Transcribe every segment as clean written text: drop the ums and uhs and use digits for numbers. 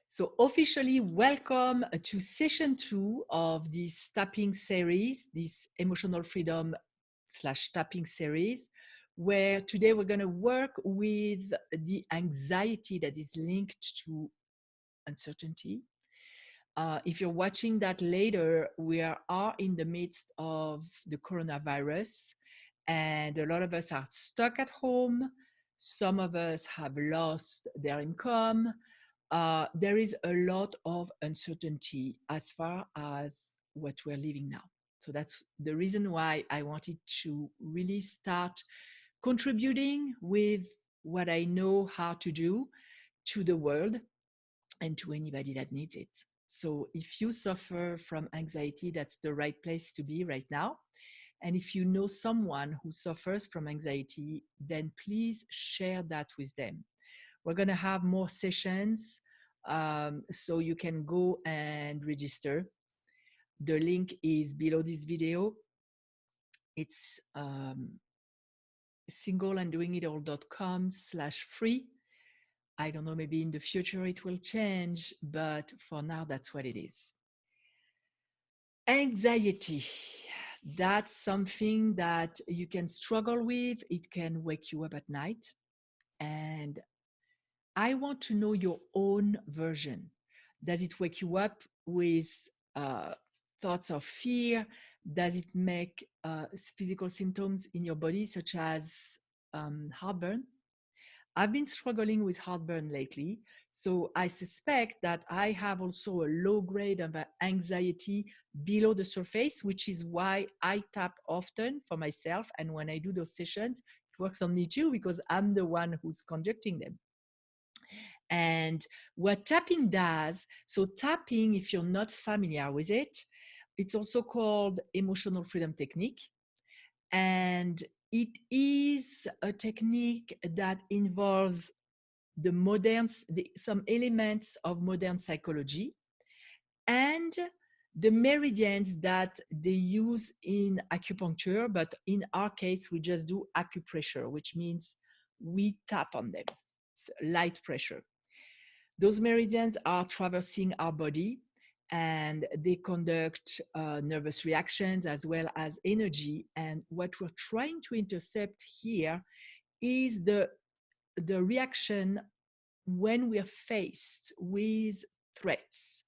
So officially welcome to session 2 of this tapping series, this emotional freedom / tapping series, where today we're going to work with the anxiety that is linked to uncertainty. If you're watching that later, we are in the midst of the coronavirus, and a lot of us are stuck at home. Some of us have lost their income. There is a lot of uncertainty as far as what we're living now. So that's the reason why I wanted to really start contributing with what I know how to do to the world and to anybody that needs it. So if you suffer from anxiety, that's the right place to be right now. And if you know someone who suffers from anxiety, then please share that with them. We're going to have more sessions, so you can go and register. The link is below this video. It's singleanddoingitall.com/free. I don't know, maybe in the future it will change, but for now, that's what it is. Anxiety, that's something that you can struggle with. It can wake you up at night. And I want to know your own version. Does it wake you up with thoughts of fear? Does it make physical symptoms in your body, such as heartburn? I've been struggling with heartburn lately, so I suspect that I have also a low grade of anxiety below the surface, which is why I tap often for myself. And when I do those sessions, it works on me too, because I'm the one who's conducting them. And what tapping does, so tapping, if you're not familiar with it, it's also called emotional freedom technique. And it is a technique that involves some elements of modern psychology and the meridians that they use in acupuncture, but in our case, we just do acupressure, which means we tap on them, light pressure. Those meridians are traversing our body, and they conduct nervous reactions as well as energy. And what we're trying to intercept here is the reaction when we are faced with threats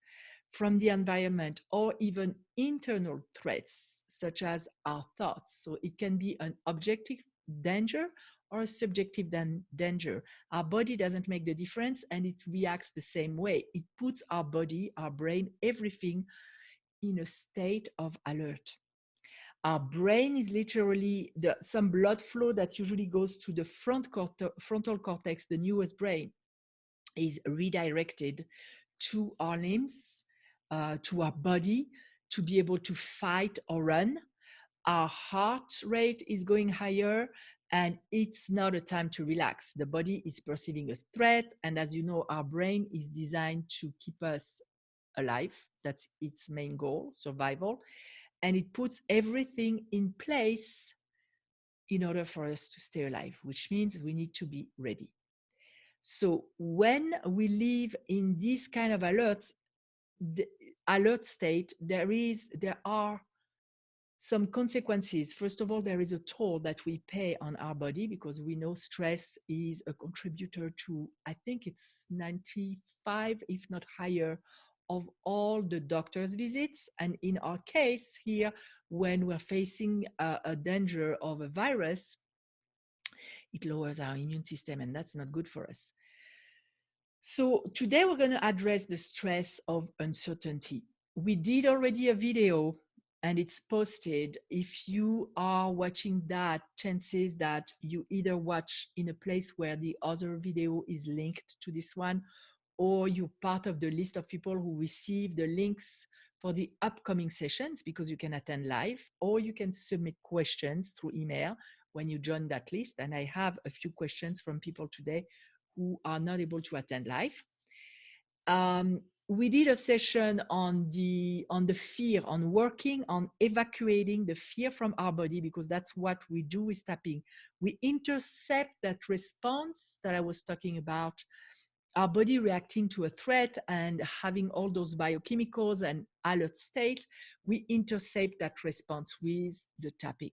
from the environment or even internal threats, such as our thoughts. So it can be an objective danger or a subjective danger. Our body doesn't make the difference, and it reacts the same way. It puts our body, our brain, everything in a state of alert. Our brain is literally some blood flow that usually goes to the frontal cortex, the newest brain, is redirected to our limbs, to our body, to be able to fight or run. Our heart rate is going higher, and it's not a time to relax. The body is perceiving a threat, and as you know, our brain is designed to keep us alive. That's its main goal, survival. And it puts everything in place in order for us to stay alive, which means we need to be ready. So when we live in this kind of alert state, there are some consequences. First of all, there is a toll that we pay on our body, because we know stress is a contributor to, I think it's 95, if not higher, of all the doctor's visits. And in our case here, when we're facing a danger of a virus, it lowers our immune system, and that's not good for us. So today we're going to address the stress of uncertainty. We did already a video, and it's posted. If you are watching that, chances that you either watch in a place where the other video is linked to this one, or you're part of the list of people who receive the links for the upcoming sessions, because you can attend live, or you can submit questions through email when you join that list. And I have a few questions from people today who are not able to attend live. We did a session on the fear, on working on evacuating the fear from our body, because that's what we do with tapping. We intercept that response that I was talking about our body reacting to a threat and having all those biochemicals and alert state, we intercept that response with the tapping.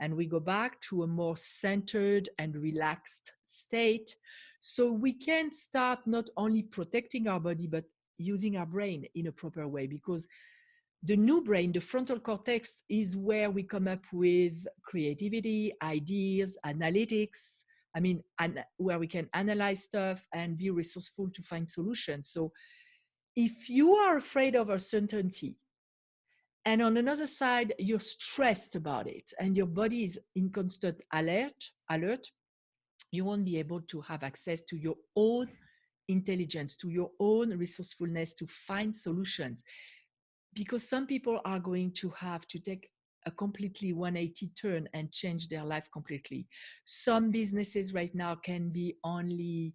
And we go back to a more centered and relaxed state. So we can start not only protecting our body, but using our brain in a proper way, because the new brain, the frontal cortex, is where we come up with creativity, ideas, analytics. I mean, where we can analyze stuff and be resourceful to find solutions. So if you are afraid of uncertainty, and on another side, you're stressed about it and your body is in constant alert, you won't be able to have access to your own intelligence, to your own resourcefulness to find solutions. Because some people are going to have to take a completely 180 turn and change their life completely. Some businesses right now can be only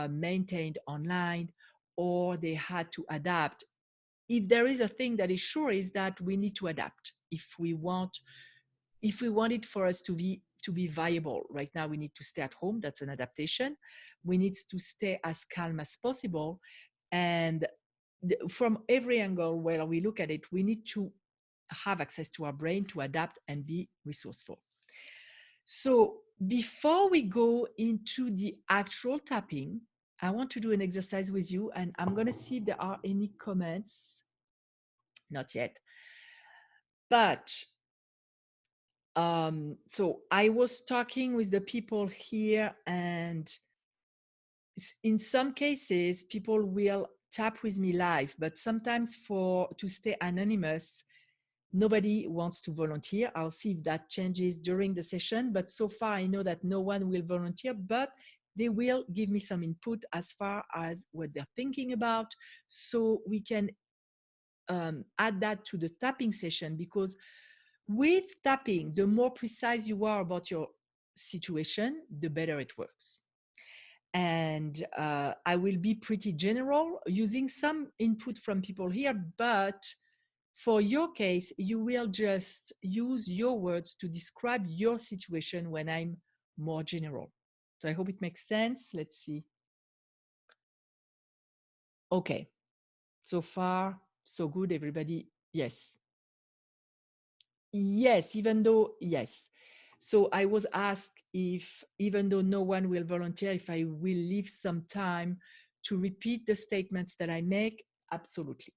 maintained online, or they had to adapt. If there is a thing that is sure, is that we need to adapt if we want it for us to be viable. Right now we need to stay at home. That's an adaptation. We need to stay as calm as possible. And from every angle where we look at it, we need to have access to our brain to adapt and be resourceful. So before we go into the actual tapping, I want to do an exercise with you, and I'm going to see if there are any comments. Not yet. But so I was talking with the people here, and in some cases, people will tap with me live, but sometimes to stay anonymous, nobody wants to volunteer. I'll see if that changes during the session, but so far I know that no one will volunteer, but they will give me some input as far as what they're thinking about, so we can add that to the tapping session. Because with tapping, the more precise you are about your situation, the better it works. And I will be pretty general, using some input from people here, but for your case, you will just use your words to describe your situation when I'm more general. So I hope it makes sense. Let's see. Okay. So far, so good, everybody. Yes. Yes, even though, yes. So I was asked if, even though no one will volunteer, if I will leave some time to repeat the statements that I make. Absolutely.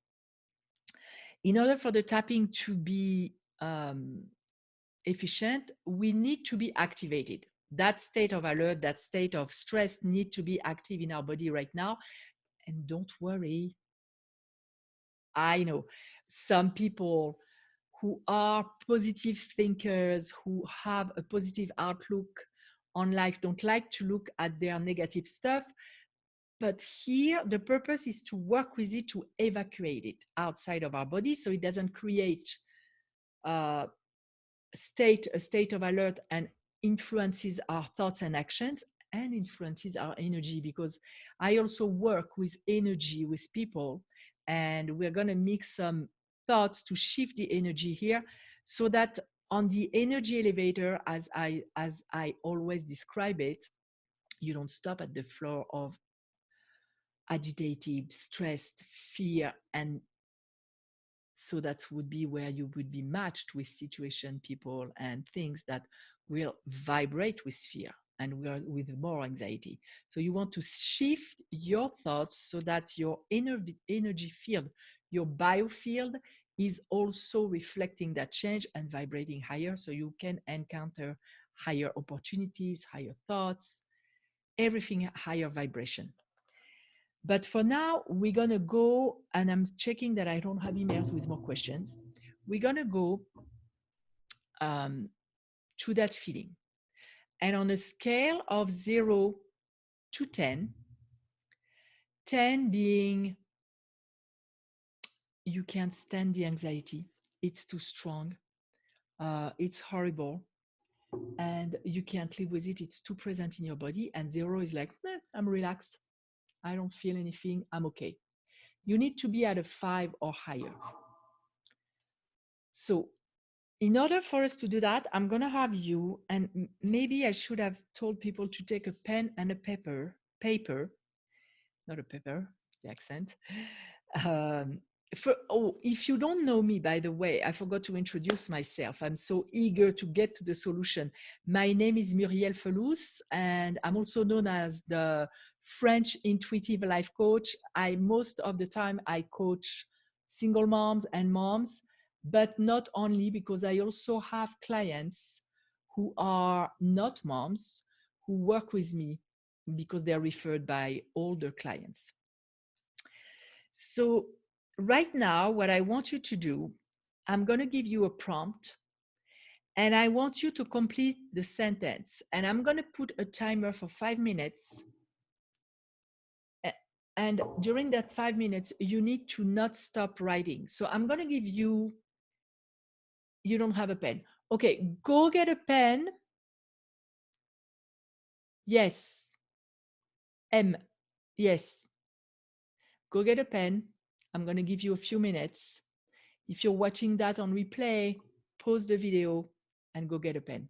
In order for the tapping to be efficient, we need to be activated. That state of alert, that state of stress need to be active in our body right now. And don't worry. I know some people who are positive thinkers, who have a positive outlook on life, don't like to look at their negative stuff. But here, the purpose is to work with it, to evacuate it outside of our body, so it doesn't create a state of alert and influences our thoughts and actions, and influences our energy. Because I also work with energy with people, and we're going to mix some thoughts to shift the energy here, so that on the energy elevator, as I always describe it, you don't stop at the floor of agitated, stressed, fear, and so that would be where you would be matched with situation, people, and things that will vibrate with fear and with more anxiety. So you want to shift your thoughts so that your energy field, your biofield, is also reflecting that change and vibrating higher, so you can encounter higher opportunities, higher thoughts, everything higher vibration. But for now, we're going to go, and I'm checking that I don't have emails with more questions. We're going to go to that feeling. And on a scale of 0 to 10, 10 being you can't stand the anxiety, it's too strong, it's horrible, and you can't live with it, it's too present in your body. And 0 is like, I'm relaxed, I don't feel anything, I'm okay. You need to be at a 5 or higher. So in order for us to do that, I'm going to have you, and maybe I should have told people to take a pen and a paper, not a pepper, the accent. Um, if you don't know me, by the way, I forgot to introduce myself. I'm so eager to get to the solution. My name is Muriel Felous, and I'm also known as the French intuitive life coach. Most of the time I coach single moms and moms, but not only, because I also have clients who are not moms who work with me because they're referred by older clients. So right now, what I want you to do, I'm going to give you a prompt and I want you to complete the sentence. And I'm going to put a timer for 5 minutes. And during that 5 minutes, you need to not stop writing. So I'm going to give you, you don't have a pen. Okay, go get a pen. Yes. M. Yes. Go get a pen. I'm going to give you a few minutes. If you're watching that on replay, pause the video and go get a pen,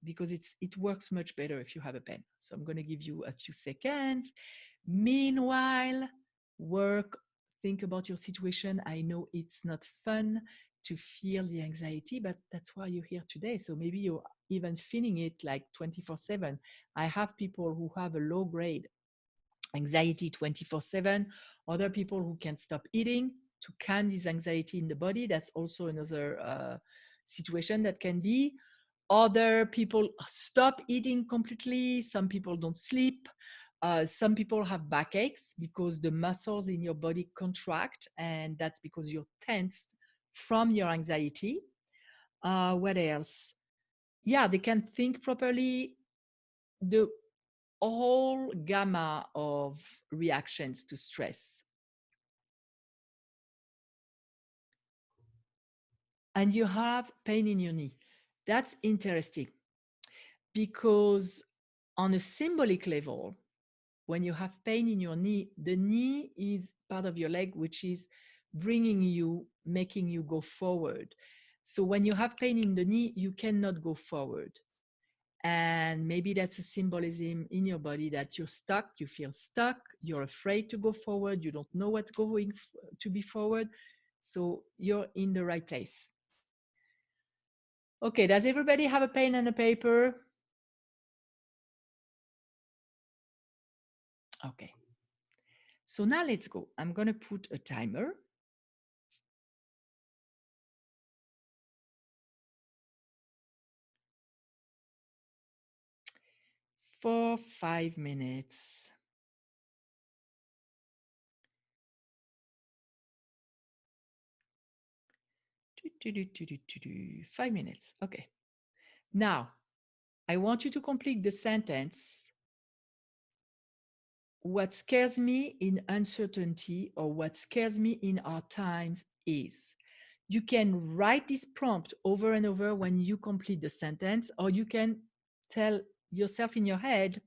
because it works much better if you have a pen. So I'm going to give you a few seconds. Meanwhile, think about your situation. I know it's not fun to feel the anxiety, but that's why you're here today. So maybe you're even feeling it like 24/7. I have people who have a low grade anxiety 24/7, other people who can't stop eating to calm this anxiety in the body. That's also another situation that can be. Other people stop eating completely. Some people don't sleep. Some people have backaches because the muscles in your body contract, and that's because you're tensed from your anxiety. What else? Yeah, they can't think properly. The whole gamma of reactions to stress. And you have pain in your knee. That's interesting because on a symbolic level, when you have pain in your knee, the knee is part of your leg, which is making you go forward. So when you have pain in the knee, you cannot go forward. And maybe that's a symbolism in your body that you're stuck, you feel stuck, you're afraid to go forward, you don't know what's going to be forward. So you're in the right place. Okay, does everybody have a pen and a paper? Okay. So now let's go. I'm going to put a timer. For 5 minutes. Five minutes. Okay. Now, I want you to complete the sentence. What scares me in uncertainty, or what scares me in our times is. You can write this prompt over and over when you complete the sentence, or you can tell yourself in your head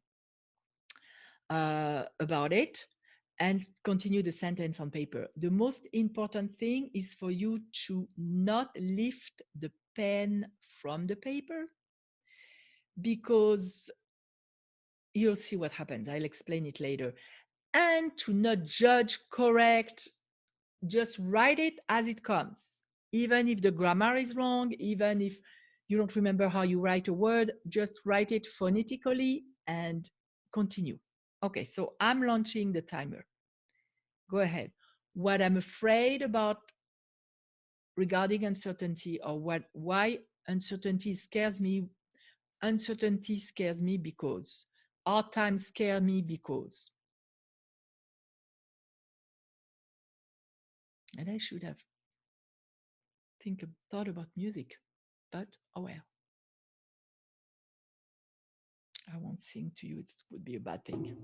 about it and continue the sentence on paper. The most important thing is for you to not lift the pen from the paper, because you'll see what happens. I'll explain it later. And to not judge, correct, just write it as it comes. Even if the grammar is wrong, even if you don't remember how you write a word, just write it phonetically and continue. Okay, so I'm launching the timer. Go ahead. What I'm afraid about regarding uncertainty, or why uncertainty scares me. Uncertainty scares me because. Hard times scare me because. And I should have thought about music, but oh well. I won't sing to you. It would be a bad thing.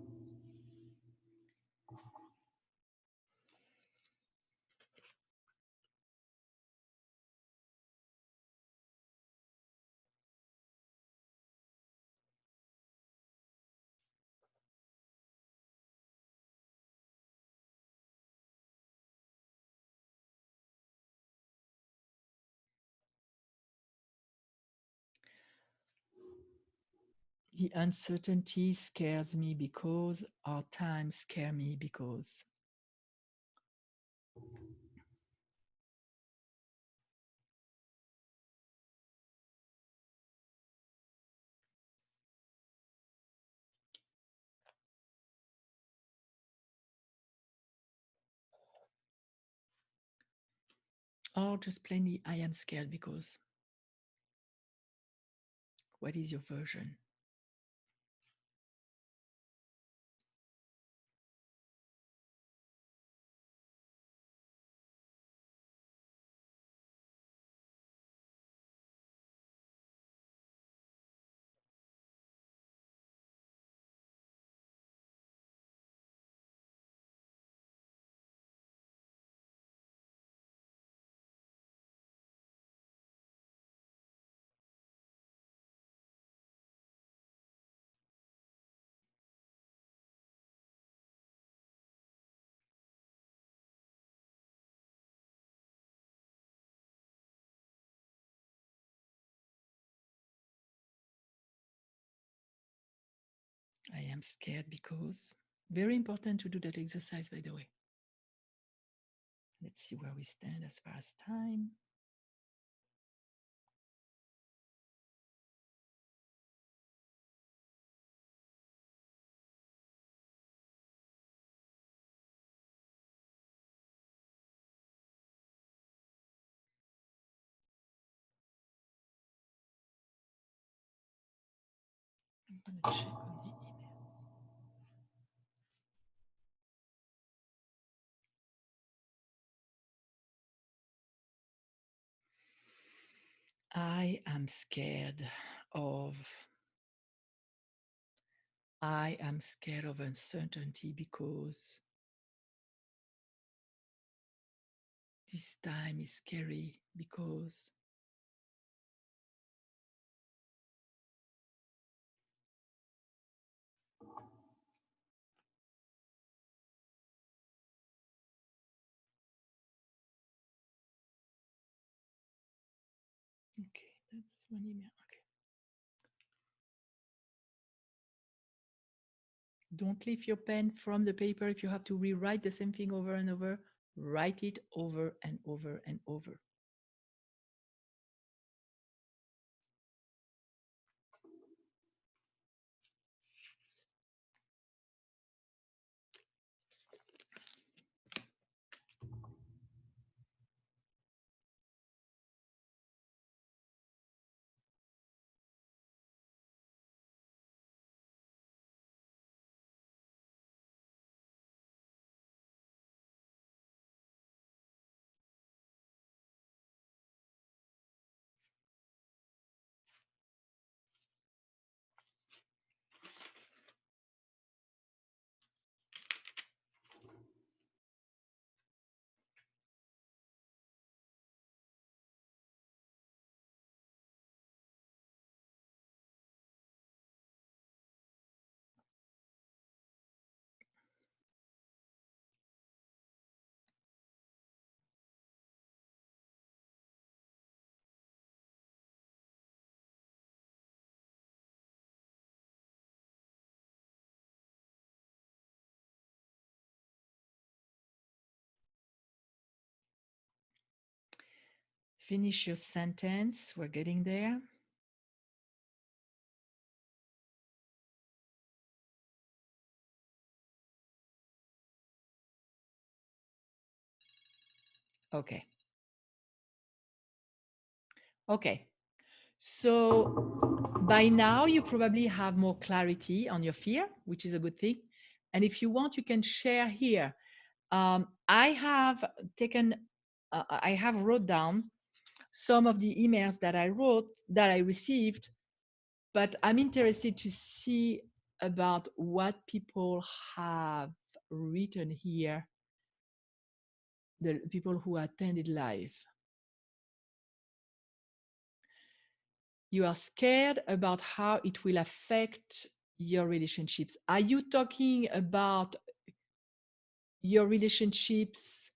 The uncertainty scares me because our times scare me because. Or just plainly, I am scared because. What is your version? I am scared because. Very important to do that exercise, by the way. Let's see where we stand as far as time. I'm going to check on the emails. I am scared of. I am scared of uncertainty because this time is scary because. Okay, that's one email. Okay. Don't leave your pen from the paper. If you have to rewrite the same thing over and over, write it over and over and over. Finish your sentence. We're getting there. Okay. Okay. So by now, you probably have more clarity on your fear, which is a good thing. And if you want, you can share here. I have taken, I have wrote down some of the emails that I received, but I'm interested to see about what people have written here, the people who attended live. You are scared about how it will affect your relationships. Are you talking about your relationships?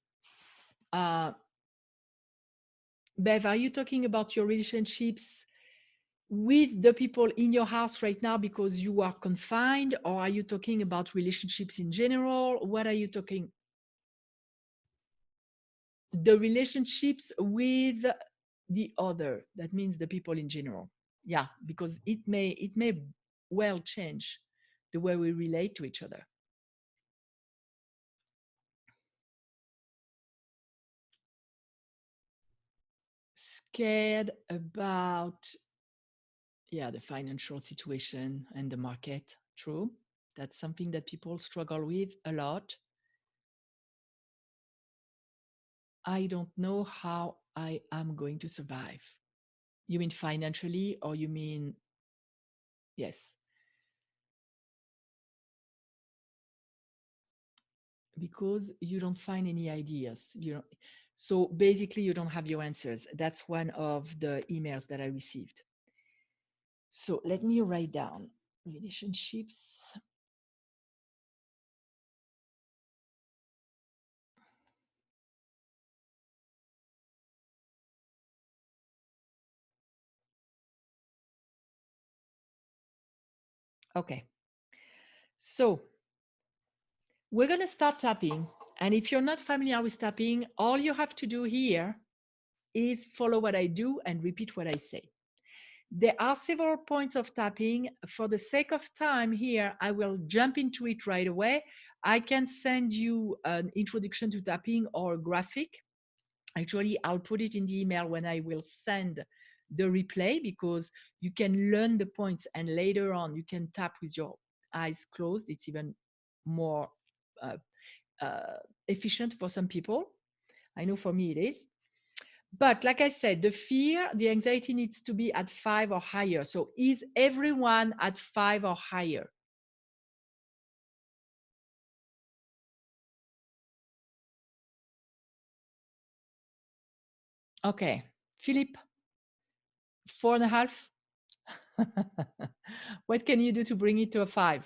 Bev, are you talking about your relationships with the people in your house right now because you are confined, or are you talking about relationships in general? What are you talking? The relationships with the other, that means the people in general. Yeah, because it may well change the way we relate to each other. Scared about, yeah, the financial situation and the market. True, that's something that people struggle with a lot. I don't know how I am going to survive. You mean financially, or you mean, yes, because you don't find any ideas. You don't, so basically, you don't have your answers. That's one of the emails that I received. So let me write down relationships. Okay. So we're going to start tapping. And if you're not familiar with tapping, all you have to do here is follow what I do and repeat what I say. There are several points of tapping. For the sake of time here, I will jump into it right away. I can send you an introduction to tapping or a graphic. Actually, I'll put it in the email when I will send the replay, because you can learn the points and later on you can tap with your eyes closed. It's even more uh, efficient for some people. I know for me it is. But like I said, the fear, the anxiety needs to be at 5 or higher. So is everyone at 5 or higher? Okay. Philip, 4.5. What can you do to bring it to a 5?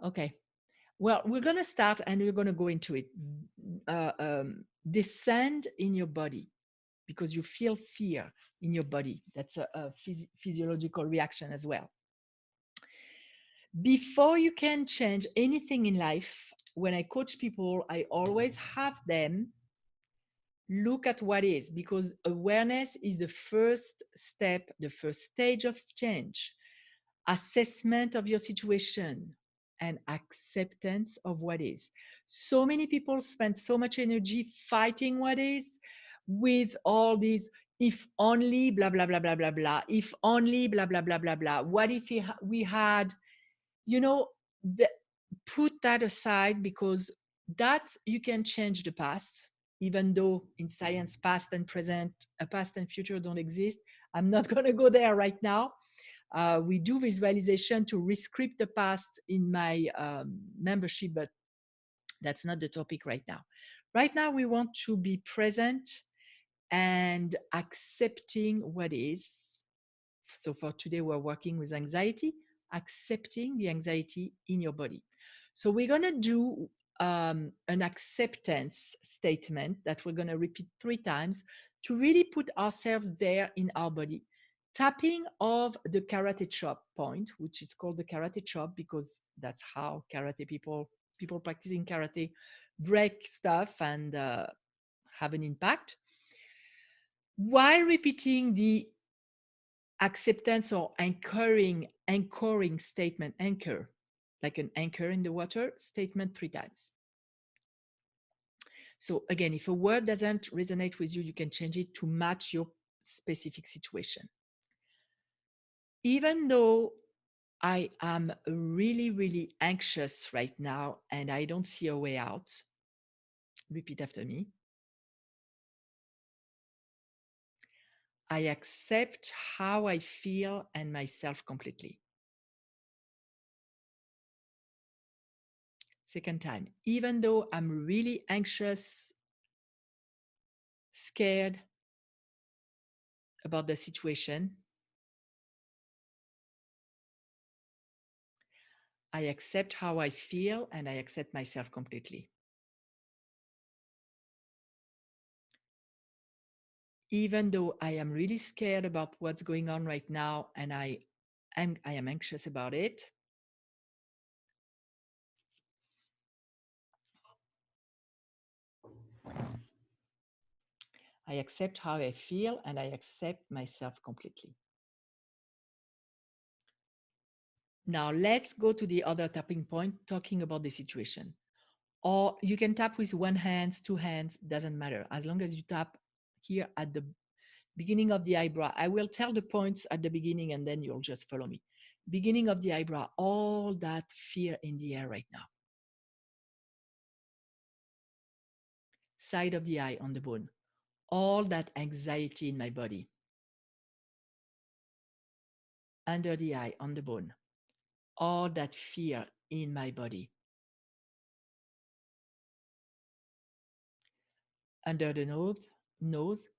Okay. Well, we're going to start and we're going to go into it. Descend in your body because you feel fear in your body. That's a physiological reaction as well. Before you can change anything in life, when I coach people, I always have them look at what is, because awareness is the first step, the first stage of change. Assessment of your situation and acceptance of what is. So many people spend so much energy fighting what is with all these if only blah blah blah blah blah blah, if only blah blah blah blah blah. What if we had, you know, the, put that aside, because that you can change the past, even though in science past and present, past and future don't exist. I'm not going to go there right now. We do visualization to rescript the past in my membership, but that's not the topic right now. Right now, we want to be present and accepting what is. So for today, we're working with anxiety, accepting the anxiety in your body. So we're going to do an acceptance statement that we're going to repeat 3 times to really put ourselves there in our body. Tapping of the karate chop point, which is called the karate chop because that's how karate people practicing karate break stuff and have an impact, while repeating the acceptance or anchoring statement, anchor, like an anchor in the water statement 3 times. So again, if a word doesn't resonate with you, you can change it to match your specific situation. Even though I am really, really anxious right now and I don't see a way out, repeat after me. I accept how I feel and myself completely. Second time, even though I'm really anxious, scared about the situation, I accept how I feel and I accept myself completely. Even though I am really scared about what's going on right now and I am anxious about it, I accept how I feel and I accept myself completely. Now let's go to the other tapping point, talking about the situation. Or you can tap with one hand, two hands, doesn't matter. As long as you tap here at the beginning of the eyebrow. I will tell the points at the beginning and then you'll just follow me. Beginning of the eyebrow, all that fear in the air right now. Side of the eye on the bone, all that anxiety in my body. Under the eye on the bone, all that fear in my body. Under the nose,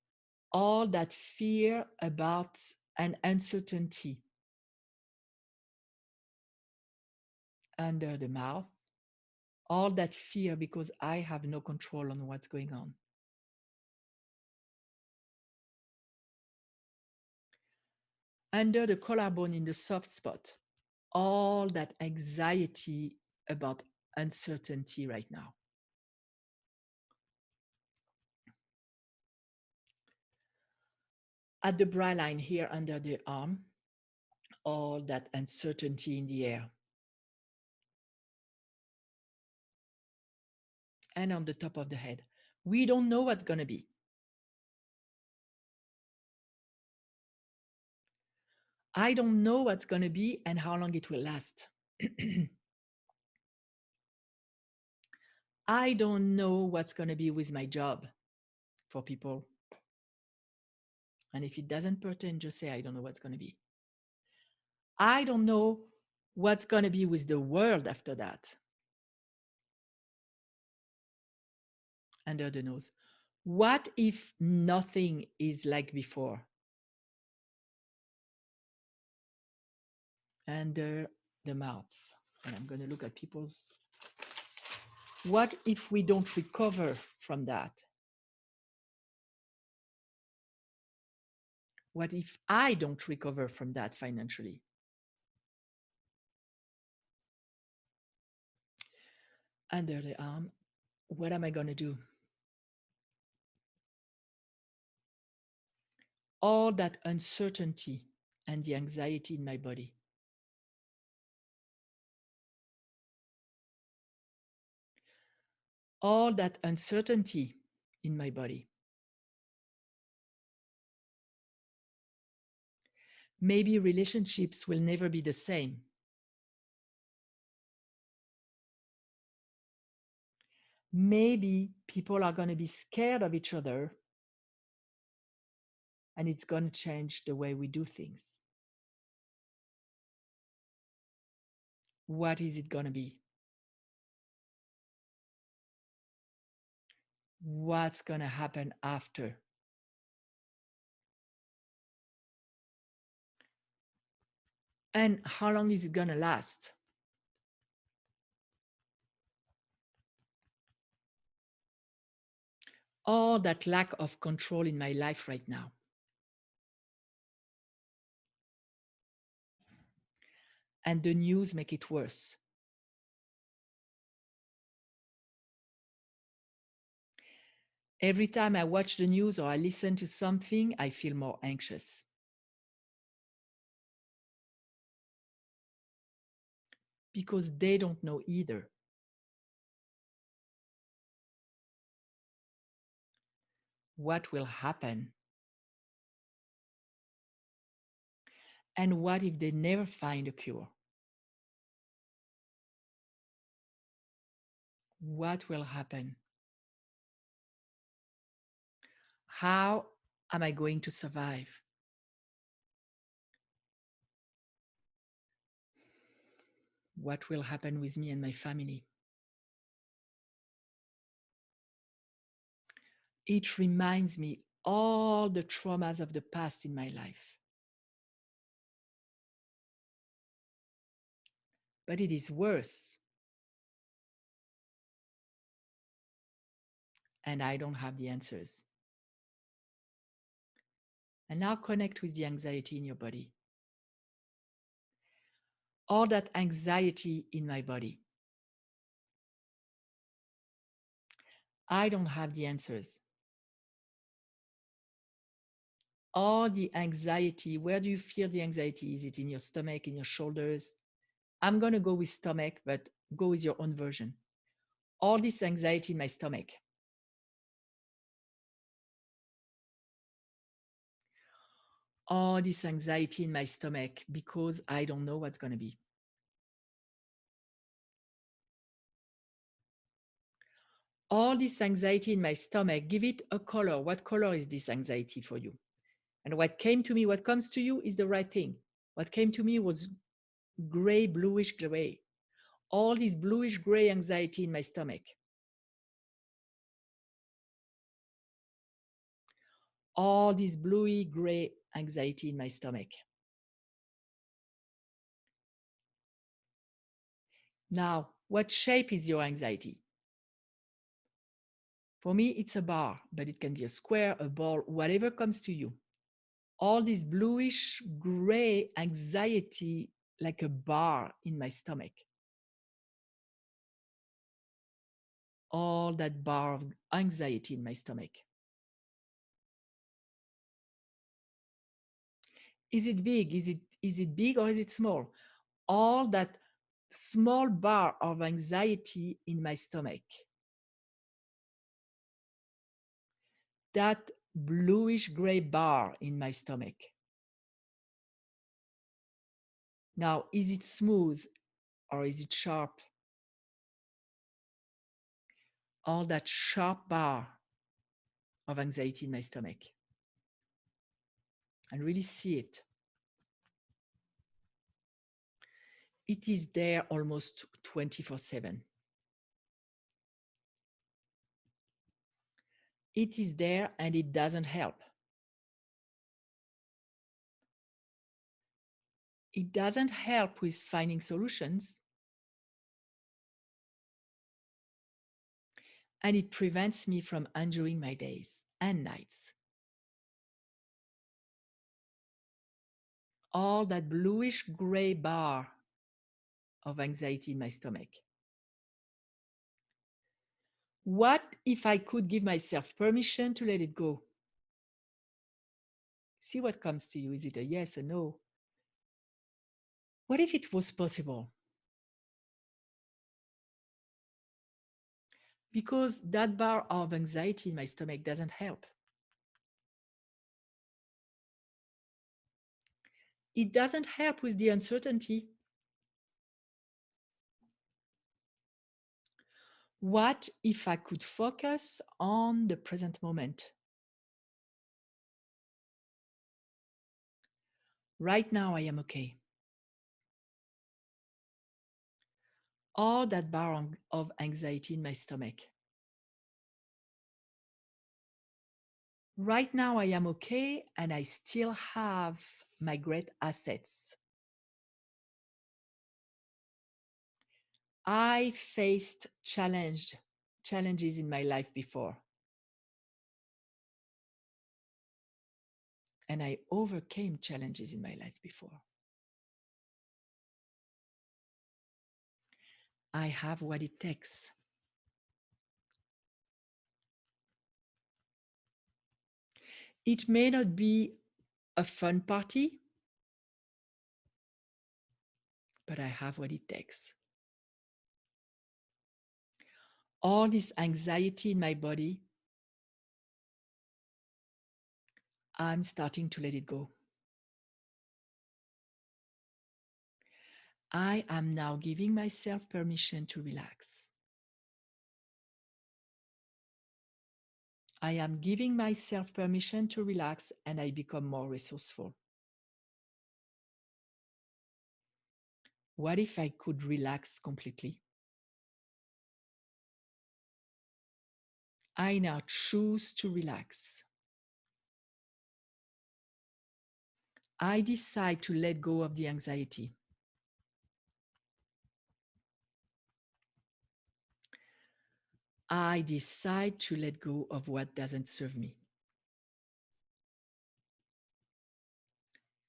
all that fear about an uncertainty. Under the mouth, all that fear because I have no control on what's going on. Under the collarbone in the soft spot, all that anxiety about uncertainty right now. At the brow line here under the arm, all that uncertainty in the air. And on the top of the head. We don't know what's going to be. I don't know what's going to be and how long it will last. I don't know what's going to be with my job for people. And if it doesn't pertain, just say, I don't know what's going to be. I don't know what's going to be with the world after that. Under the nose. What if nothing is like before? Under the mouth. And I'm going to look at people's. What if we don't recover from that? What if I don't recover from that financially? Under the arm, what am I going to do? All that uncertainty and the anxiety in my body. All that uncertainty in my body. Maybe relationships will never be the same. Maybe people are going to be scared of each other and it's going to change the way we do things. What is it going to be? What's going to happen after? And how long is it going to last? All that lack of control in my life right now. And the news make it worse. Every time I watch the news or I listen to something, I feel more anxious. Because they don't know either. What will happen? And what if they never find a cure? What will happen? How am I going to survive? What will happen with me and my family? It reminds me all the traumas of the past in my life. But it is worse. And I don't have the answers. And now connect with the anxiety in your body. All that anxiety in my body. I don't have the answers. All the anxiety, where do you feel the anxiety? Is it in your stomach, in your shoulders? I'm going to go with stomach, but go with your own version. All this anxiety in my stomach. All this anxiety in my stomach because I don't know what's going to be. All this anxiety in my stomach, give it a color. What color is this anxiety for you? And what came to me, what comes to you is the right thing. What came to me was gray, bluish gray. All this bluish gray anxiety in my stomach. All this bluey gray anxiety in my stomach. Now, what shape is your anxiety? For me, it's a bar, but it can be a square, a ball, whatever comes to you. All this bluish gray anxiety like a bar in my stomach. All that bar of anxiety in my stomach. Is it big? Is it big or is it small? All that small bar of anxiety in my stomach. That bluish gray bar in my stomach. Now, is it smooth or is it sharp? All that sharp bar of anxiety in my stomach. And really see it. It is there almost 24/7. It is there and it doesn't help. It doesn't help with finding solutions. And it prevents me from enjoying my days and nights. All that bluish gray bar of anxiety in my stomach. What if I could give myself permission to let it go? See what comes to you. Is it a yes, a no? What if it was possible? Because that bar of anxiety in my stomach doesn't help. It doesn't help with the uncertainty. What if I could focus on the present moment? Right now, I am okay. All that bar of anxiety in my stomach. Right now, I am okay and I still have my great assets. I faced challenges in my life before. And I overcame challenges in my life before. I have what it takes. It may not be a fun party, but I have what it takes. All this anxiety in my body, I'm starting to let it go. I am now giving myself permission to relax. I am giving myself permission to relax and I become more resourceful. What if I could relax completely? I now choose to relax. I decide to let go of the anxiety. I decide to let go of what doesn't serve me.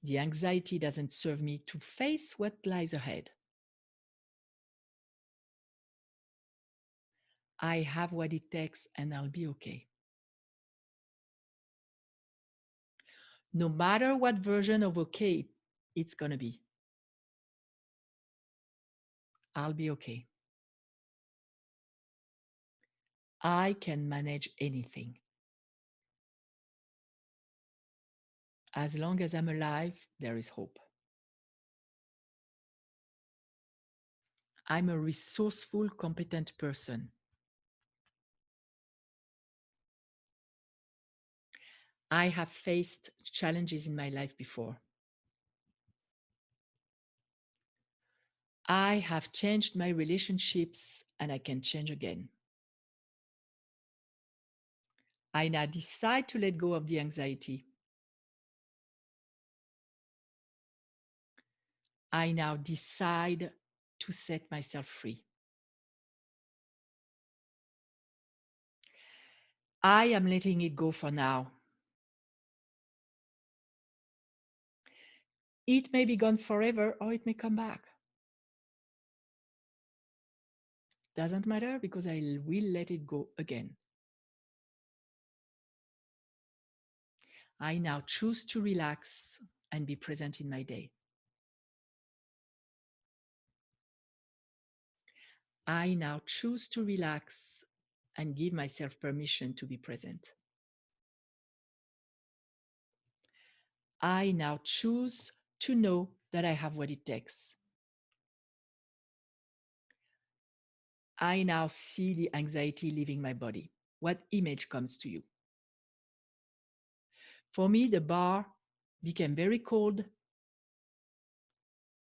The anxiety doesn't serve me to face what lies ahead. I have what it takes and I'll be okay. No matter what version of okay it's going to be, I'll be okay. I can manage anything. As long as I'm alive, there is hope. I'm a resourceful, competent person. I have faced challenges in my life before. I have changed my relationships and I can change again. I now decide to let go of the anxiety. I now decide to set myself free. I am letting it go for now. It may be gone forever or it may come back. Doesn't matter because I will let it go again. I now choose to relax and be present in my day. I now choose to relax and give myself permission to be present. I now choose to know that I have what it takes. I now see the anxiety leaving my body. What image comes to you? For me, the bar became very cold,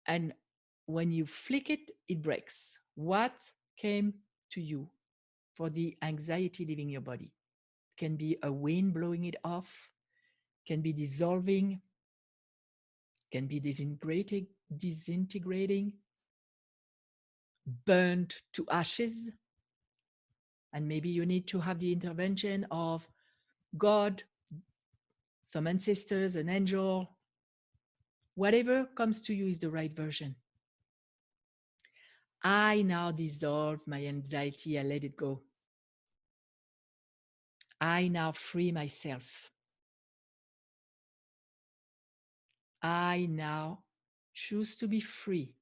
and when you flick it, it breaks. What came to you for the anxiety leaving your body? Can be a wind blowing it off, can be dissolving, can be disintegrating, burnt to ashes. And maybe you need to have the intervention of God, some ancestors, an angel. Whatever comes to you is the right version. I now dissolve my anxiety. I let it go. I now free myself. I now choose to be free.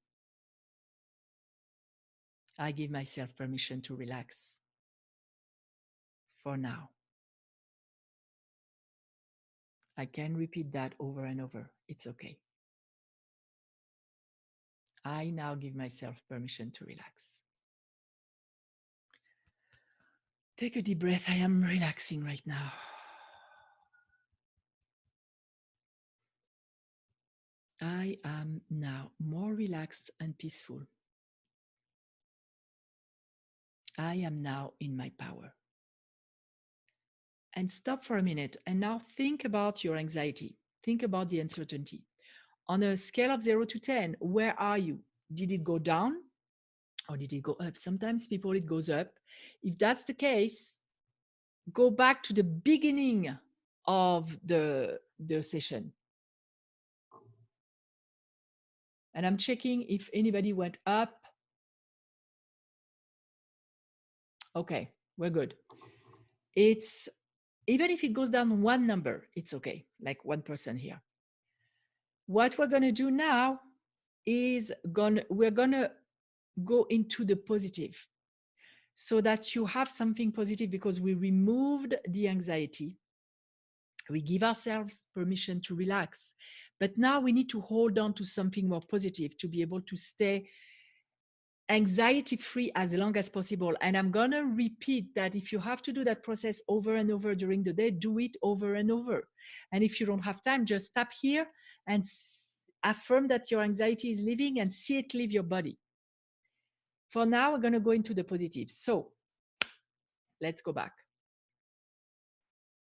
I give myself permission to relax for now. I can repeat that over and over. It's okay. I now give myself permission to relax. Take a deep breath. I am relaxing right now. I am now more relaxed and peaceful. I am now in my power. And stop for a minute and now think about your anxiety. Think about the uncertainty. On a scale of 0 to 10, where are you? Did it go down or did it go up? Sometimes people, it goes up. If that's the case, go back to the beginning of the session. And I'm checking if anybody went up. Okay, we're good. It's even if it goes down one number, it's okay, like 1% here. What we're going to do now is we're going to go into the positive so that you have something positive because we removed the anxiety. We give ourselves permission to relax. But now we need to hold on to something more positive to be able to stay anxiety free as long as possible. And I'm going to repeat that if you have to do that process over and over during the day, do it over and over. And if you don't have time, just stop here and affirm that your anxiety is leaving and see it leave your body. For now, we're going to go into the positives. So let's go back.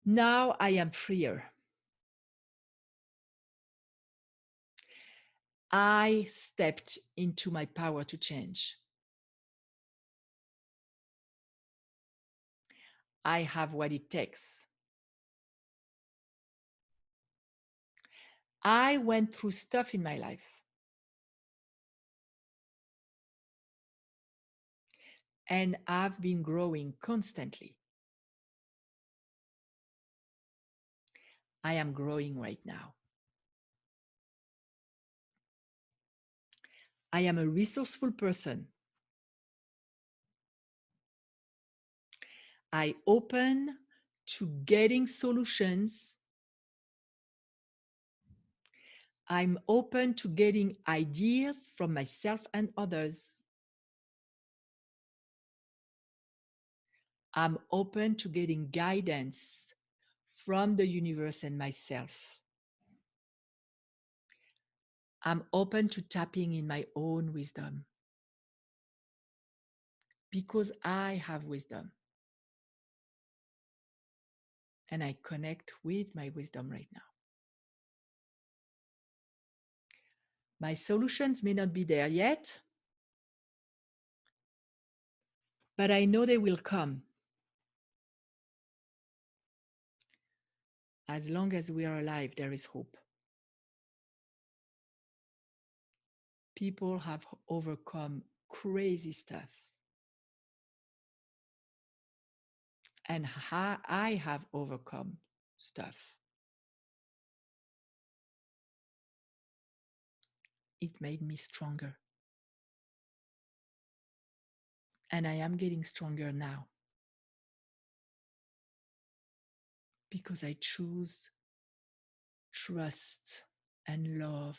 Now I am freer. I stepped into my power to change. I have what it takes. I went through stuff in my life, and I've been growing constantly. I am growing right now. I am a resourceful person. I open to getting solutions. I'm open to getting ideas from myself and others. I'm open to getting guidance from the universe and myself. I'm open to tapping in my own wisdom because I have wisdom and I connect with my wisdom right now. My solutions may not be there yet, but I know they will come. As long as we are alive, there is hope. People have overcome crazy stuff. And I have overcome stuff. It made me stronger. And I am getting stronger now because I choose trust and love.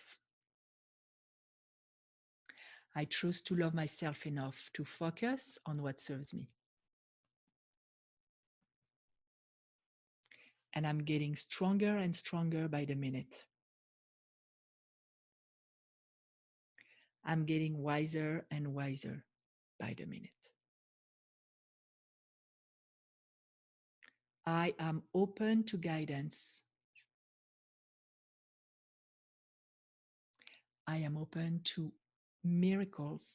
I choose to love myself enough to focus on what serves me. And I'm getting stronger and stronger by the minute. I'm getting wiser and wiser by the minute. I am open to guidance. I am open to miracles.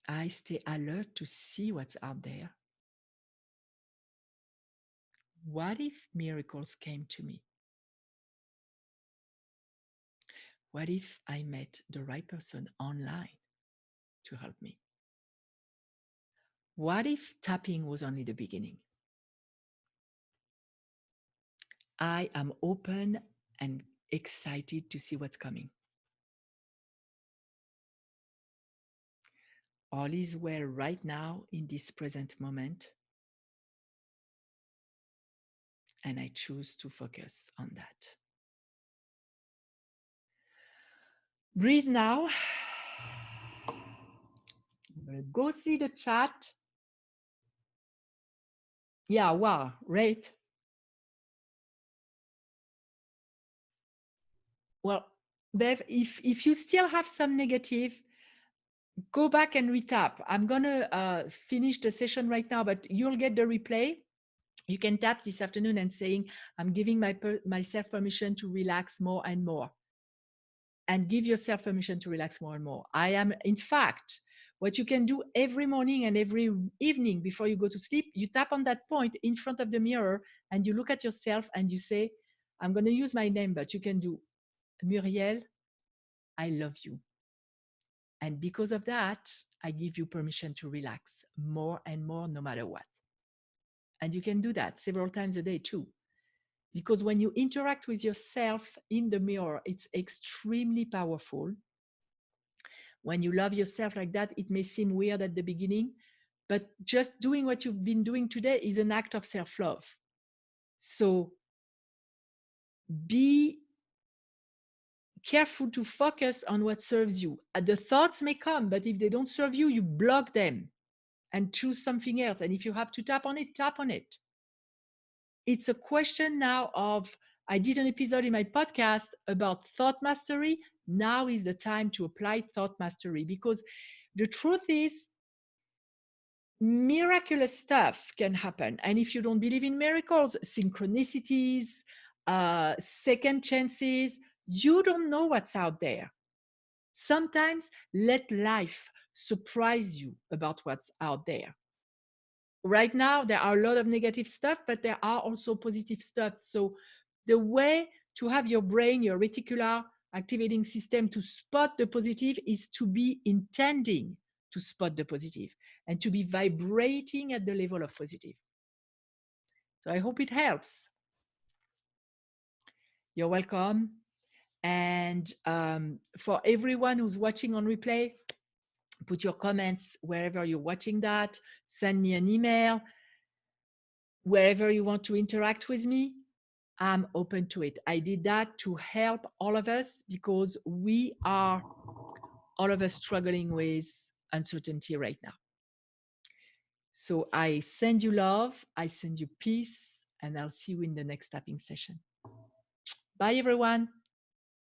I stay alert to see what's out there. What if miracles came to me? What if I met the right person online to help me? What if tapping was only the beginning? I am open and excited to see what's coming. All is well right now in this present moment, and I choose to focus on that. Breathe now. I'm gonna go see the chat. Yeah, wow, right. Well, Bev, if you still have some negative, go back and retap. I'm gonna finish the session right now, but you'll get the replay. You can tap this afternoon and saying, I'm giving myself permission to relax more and more. And give yourself permission to relax more and more. I am, in fact, what you can do every morning and every evening before you go to sleep, you tap on that point in front of the mirror and you look at yourself and you say, I'm going to use my name, but you can do, Muriel, I love you. And because of that, I give you permission to relax more and more, no matter what. And you can do that several times a day too. Because when you interact with yourself in the mirror, it's extremely powerful. When you love yourself like that, it may seem weird at the beginning, but just doing what you've been doing today is an act of self-love. So be careful to focus on what serves you. The thoughts may come, but if they don't serve you, you block them and choose something else. And if you have to tap on it, tap on it. It's a question now of, I did an episode in my podcast about thought mastery. Now is the time to apply thought mastery, because the truth is, miraculous stuff can happen. And if you don't believe in miracles, synchronicities, second chances, you don't know what's out there. Sometimes let life surprise you about what's out there. right now there are a lot of negative stuff, but there are also positive stuff. So the way to have your brain, your reticular activating system, to spot the positive is to be intending to spot the positive and to be vibrating at the level of positive. So I hope it helps. You're welcome. And for everyone who's watching on replay, put your comments wherever you're watching that. Send me an email. Wherever you want to interact with me, I'm open to it. I did that to help all of us because we are all of us struggling with uncertainty right now. So I send you love, I send you peace, and I'll see you in the next tapping session. Bye, everyone.